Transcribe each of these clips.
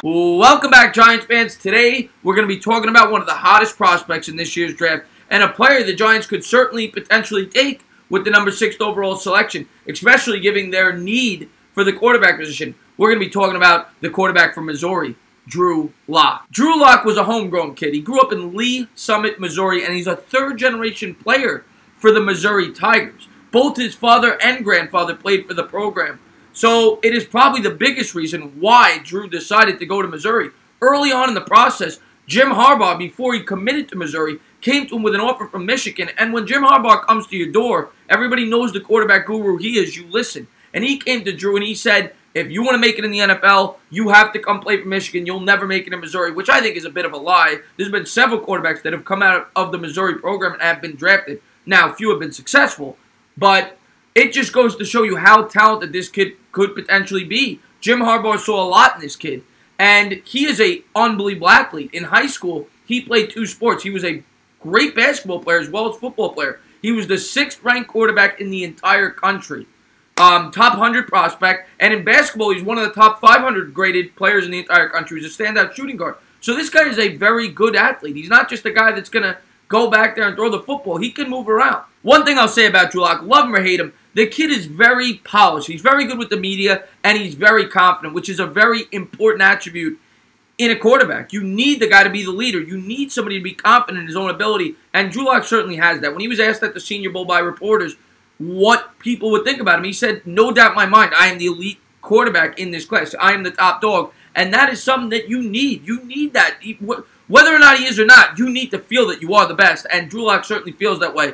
Welcome back, Giants fans. Today, we're going to be talking about one of the hottest prospects in this year's draft and a player the Giants could certainly potentially take with the number 6 overall selection, especially given their need for the quarterback position. We're going to be talking about the quarterback from Missouri, Drew Lock. Drew Lock was a homegrown kid. He grew up in Lee Summit, Missouri, and he's a third-generation player for the Missouri Tigers. Both his father and grandfather played for the program. So it is probably the biggest reason why Drew decided to go to Missouri. Early on in the process, Jim Harbaugh, before he committed to Missouri, came to him with an offer from Michigan. And when Jim Harbaugh comes to your door, everybody knows the quarterback guru he is. You listen. And he came to Drew and he said, if you want to make it in the NFL, you have to come play for Michigan. You'll never make it in Missouri, which I think is a bit of a lie. There's been several quarterbacks that have come out of the Missouri program and have been drafted. Now, few have been successful, but it just goes to show you how talented this kid could potentially be. Jim Harbaugh saw a lot in this kid, and he is an unbelievable athlete. In high school, he played 2 sports. He was a great basketball player as well as football player. He was the 6th-ranked quarterback in the entire country. Top 100 prospect, and in basketball, he's one of the top 500 graded players in the entire country. He's a standout shooting guard. So this guy is a very good athlete. He's not just a guy that's going to go back there and throw the football. He can move around. One thing I'll say about Drew Lock, love him or hate him, the kid is very polished. He's very good with the media, and he's very confident, which is a very important attribute in a quarterback. You need the guy to be the leader. You need somebody to be confident in his own ability, and Drew Lock certainly has that. When he was asked at the Senior Bowl by reporters what people would think about him, he said, no doubt in my mind, I am the elite quarterback in this class. I am the top dog, and that is something that you need. You need that. Whether or not he is or not, you need to feel that you are the best, and Drew Lock certainly feels that way.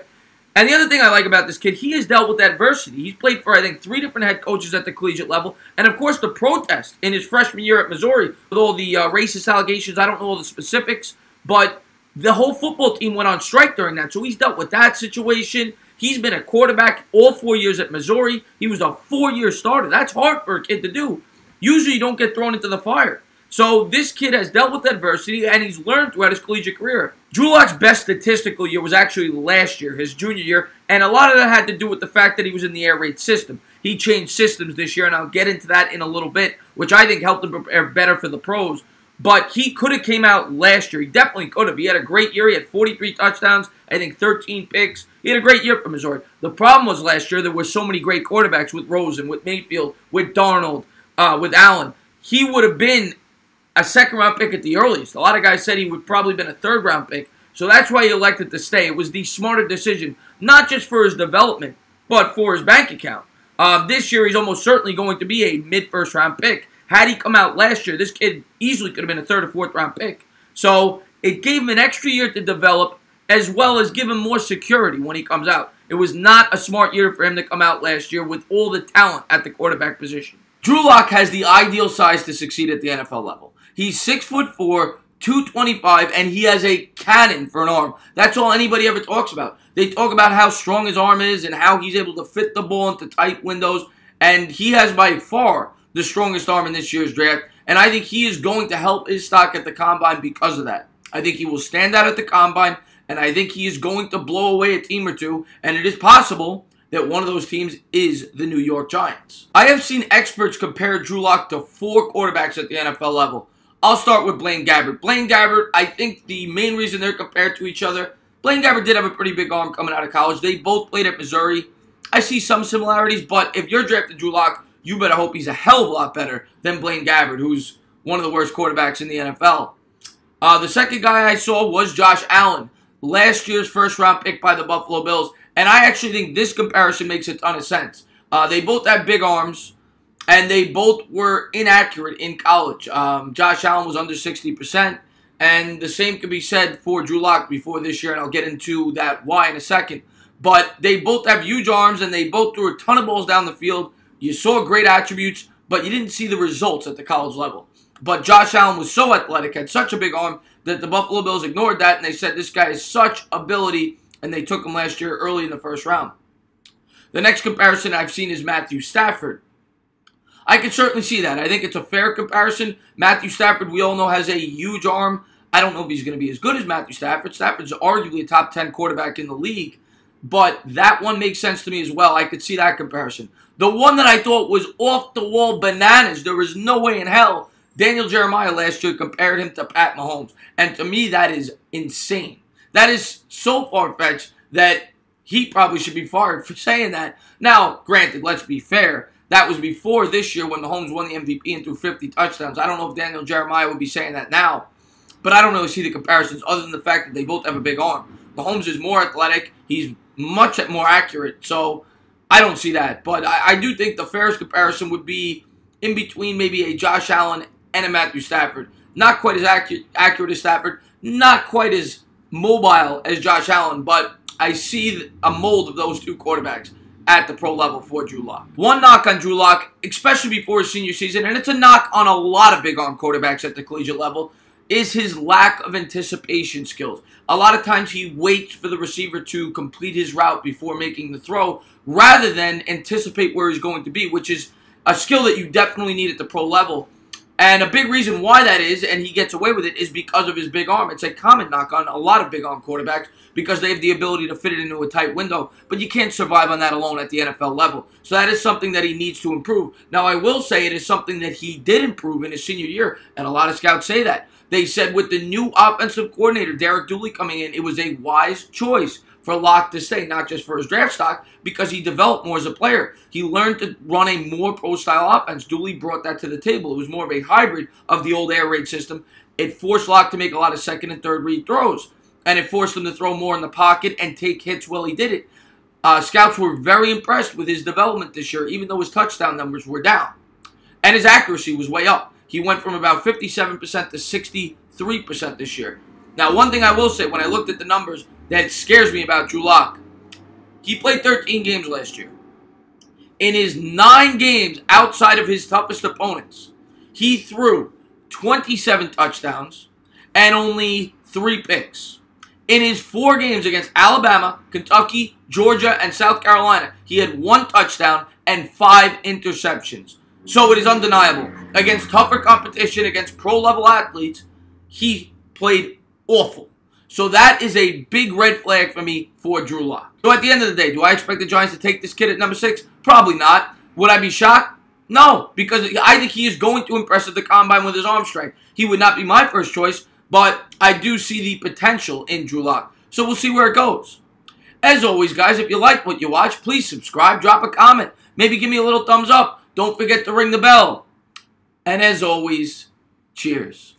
And the other thing I like about this kid, he has dealt with adversity. He's played for, I think, 3 different head coaches at the collegiate level. And, of course, the protest in his freshman year at Missouri with all the racist allegations. I don't know all the specifics, but the whole football team went on strike during that. So he's dealt with that situation. He's been a quarterback all 4 years at Missouri. He was a 4-year starter. That's hard for a kid to do. Usually you don't get thrown into the fire. So this kid has dealt with adversity, and he's learned throughout his collegiate career. Drew Lock's best statistical year was actually last year, his junior year, and a lot of that had to do with the fact that he was in the air raid system. He changed systems this year, and I'll get into that in a little bit, which I think helped him prepare better for the pros. But he could have came out last year. He definitely could have. He had a great year. He had 43 touchdowns, I think 13 picks. He had a great year for Missouri. The problem was last year there were so many great quarterbacks with Rosen, with Mayfield, with Darnold, with Allen. He would have been a 2nd-round pick at the earliest. A lot of guys said he would probably been a 3rd-round pick. So that's why he elected to stay. It was the smarter decision, not just for his development, but for his bank account. This year, he's almost certainly going to be a mid-first-round pick. Had he come out last year, this kid easily could have been a 3rd or 4th-round pick. So it gave him an extra year to develop, as well as give him more security when he comes out. It was not a smart year for him to come out last year with all the talent at the quarterback position. Drew Lock has the ideal size to succeed at the NFL level. He's 6'4", 225, and he has a cannon for an arm. That's all anybody ever talks about. They talk about how strong his arm is and how he's able to fit the ball into tight windows, and he has by far the strongest arm in this year's draft, and I think he is going to help his stock at the Combine because of that. I think he will stand out at the Combine, and I think he is going to blow away a team or two, and it is possible that one of those teams is the New York Giants. I have seen experts compare Drew Lock to 4 quarterbacks at the NFL level. I'll start with Blaine Gabbert. Blaine Gabbert, I think the main reason they're compared to each other, Blaine Gabbert did have a pretty big arm coming out of college. They both played at Missouri. I see some similarities, but if you're drafted Drew Lock, you better hope he's a hell of a lot better than Blaine Gabbert, who's one of the worst quarterbacks in the NFL. The second guy I saw was Josh Allen, last year's 1st-round pick by the Buffalo Bills, and I actually think this comparison makes a ton of sense. They both have big arms, and they both were inaccurate in college. Josh Allen was under 60%, and the same could be said for Drew Lock before this year, and I'll get into that why in a second. But they both have huge arms, and they both threw a ton of balls down the field. You saw great attributes, but you didn't see the results at the college level. But Josh Allen was so athletic, had such a big arm, that the Buffalo Bills ignored that, and they said this guy has such ability, and they took him last year early in the 1st round. The next comparison I've seen is Matthew Stafford. I can certainly see that. I think it's a fair comparison. Matthew Stafford, we all know, has a huge arm. I don't know if he's going to be as good as Matthew Stafford. Stafford's arguably a top 10 quarterback in the league. But that one makes sense to me as well. I could see that comparison. The one that I thought was off-the-wall bananas, there was no way in hell Daniel Jeremiah last year compared him to Pat Mahomes. And to me, that is insane. That is so far-fetched that he probably should be fired for saying that. Now, granted, let's be fair. That was before this year when Mahomes won the MVP and threw 50 touchdowns. I don't know if Daniel Jeremiah would be saying that now. But I don't really see the comparisons other than the fact that they both have a big arm. Mahomes is more athletic. He's much more accurate. So I don't see that. But I do think the fairest comparison would be in between maybe a Josh Allen and a Matthew Stafford. Not quite as accurate as Stafford. Not quite as mobile as Josh Allen. But I see a mold of those two quarterbacks at the pro level for Drew Lock. One knock on Drew Lock, especially before his senior season, and it's a knock on a lot of big arm quarterbacks at the collegiate level, is his lack of anticipation skills. A lot of times he waits for the receiver to complete his route before making the throw rather than anticipate where he's going to be, which is a skill that you definitely need at the pro level. And a big reason why that is, and he gets away with it, is because of his big arm. It's a common knock on a lot of big arm quarterbacks because they have the ability to fit it into a tight window, but you can't survive on that alone at the NFL level. So that is something that he needs to improve. Now, I will say it is something that he did improve in his senior year, and a lot of scouts say that. They said with the new offensive coordinator, Derek Dooley, coming in, it was a wise choice for Lock to stay, not just for his draft stock, because he developed more as a player. He learned to run a more pro-style offense. Dooley brought that to the table. It was more of a hybrid of the old air raid system. It forced Lock to make a lot of second and third read throws, and it forced him to throw more in the pocket and take hits while he did it. Scouts were very impressed with his development this year, even though his touchdown numbers were down. And his accuracy was way up. He went from about 57% to 63% this year. Now, one thing I will say, when I looked at the numbers, that scares me about Drew Lock. He played 13 games last year. In his 9 games outside of his toughest opponents, he threw 27 touchdowns and only 3 picks. In his 4 games against Alabama, Kentucky, Georgia, and South Carolina, he had 1 touchdown and 5 interceptions. So it is undeniable. Against tougher competition, against pro-level athletes, he played awful. So that is a big red flag for me for Drew Lock. So at the end of the day, do I expect the Giants to take this kid at number 6? Probably not. Would I be shocked? No, because I think he is going to impress at the combine with his arm strength. He would not be my first choice, but I do see the potential in Drew Lock. So we'll see where it goes. As always, guys, if you like what you watch, please subscribe, drop a comment, maybe give me a little thumbs up. Don't forget to ring the bell. And as always, cheers.